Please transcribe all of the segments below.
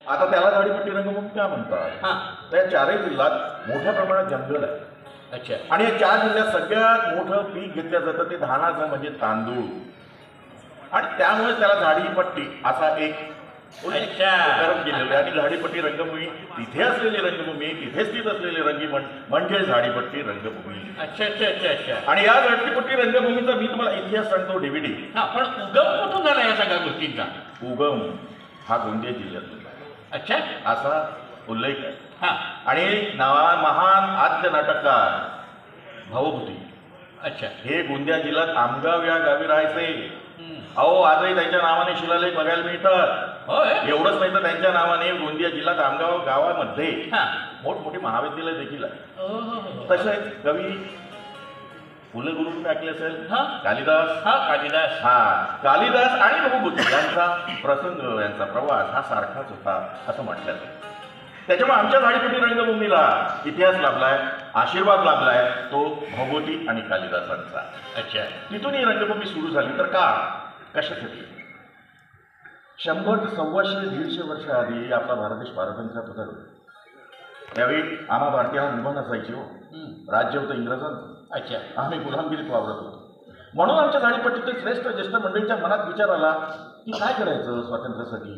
आता त्याला झाडीपट्टी रंगभूमी का म्हणतात? त्या चारही जिल्ह्यात मोठ्या प्रमाणात जंगल आहे. अच्छा. आणि या 4 जिल्ह्यात सगळ्यात मोठं पीक घेतलं जातं ते धानाचं, म्हणजे तांदूळ. आणि त्यामुळे त्याला झाडीपट्टी असा एक उपक्रम केलेला आहे. आणि झाडीपट्टी रंगभूमी तिथे असलेली रंगभूमी, तिथे स्थित असलेली म्हणजे झाडीपट्टी रंगभूमी. अच्छा अच्छा अच्छा अच्छा. आणि या झाडीपट्टी रंगभूमीचा मी तुम्हाला इतिहास सांगतो DVD. पण उगम कुठून झाला या सगळ्या गोष्टींचा? उगम हा गोंदिया जिल्ह्यातला. अच्छा. असा उल्लेख आहे. आणि महान आद्य नाटककार भवभूती. अच्छा. हे गोंदिया जिल्ह्यात आमगाव या गावी राहायचे. अहो, आजही त्यांच्या नावाने शिलालेख बघायला मिळतात. एवढंच नाही तर त्यांच्या नावाने गोंदिया जिल्ह्यात आमगाव गावामध्ये मोठमोठी महाविद्यालय देखील आहे. तसेच कवी फुले गुरुंनी ऐकले असेल, कालिदास. कालिदास आणि भवभूती यांचा प्रसंग, यांचा प्रवास हा सारखाच होता असं म्हटलं जातं. त्याच्यामुळे आमच्या झाडीपट्टी रंगभूमीला इतिहास लाभलाय, आशीर्वाद लाभलाय तो भवभूती आणि कालिदासांचा. अच्छा. तिथून ही रंगभूमी सुरू झाली. तर का, कशासाठी? 100 ते 125 वर्ष आधी आपला भारत देश स्वातंत्र्यात होता. त्यावेळी आम्हा भारतीयांना निबंध असायची. राज्य होतं इंग्रजांचं. अच्छा. आम्ही गुलामगिरीत वावरत होतो. म्हणून आमच्या झाडीपट्टीतील श्रेष्ठ ज्येष्ठ मंडळींच्या मनात विचार आला की काय करायचं स्वातंत्र्यासाठी.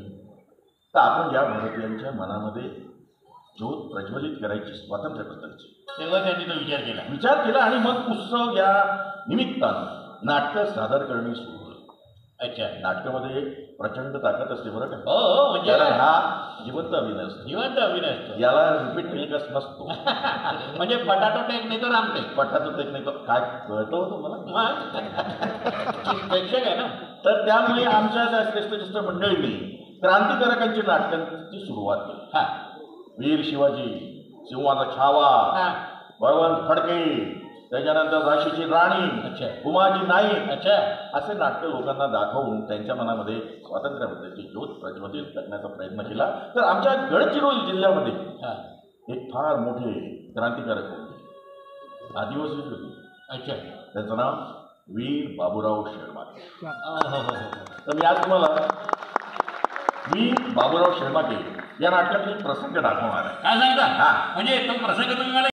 तर आपण या भारतीयांच्या मनामध्ये ज्योत प्रज्वलित करायची स्वातंत्र्याबद्दलची. तेव्हा त्यांनी तो विचार केला. आणि मग उत्सव या निमित्तानं नाटकं सादर करणे सुरू झाली. अच्छा. नाटकामध्ये प्रचंड ताकद असते बरं का. म्हणजे हा जिवंत अभिनय असतो. जिवंत अभिनय असतो. याला रिपीट टेलिकास्ट नसतो. म्हणजे पटाटो टेक नाही तर रामटेक. पटाटो टेक नाही तर काय कळतं होतं मला. प्रेक्षक आहे ना. तर त्यामुळे आमच्या त्या श्रेष्ठ ज्येष्ठ मंडळींनी क्रांतिकारकांची नाटकांची सुरुवात केली. वीर शिवाजी, सिंहाचा छावा, बळवंत फडके, त्याच्यानंतर झाशीची राणी, उमाजी नाईक, असे नाटक लोकांना दाखवून त्यांच्या मनामध्ये स्वातंत्र्याबद्दलची ज्योत प्रज्वलित करण्याचा प्रयत्न केला. तर आमच्या गडचिरोली जिल्ह्यामध्ये एक फार मोठे क्रांतिकारक होते, आदिवासी होते. अच्छा. त्यांचं नाव वीर बाबूराव शेळमाके. तर मी आज तुम्हाला वीर बाबूराव शेळमाके या नाटकातील प्रसंग दाखवणार आहे. काय सांगता? म्हणजे तो प्रसंग तुम्ही मला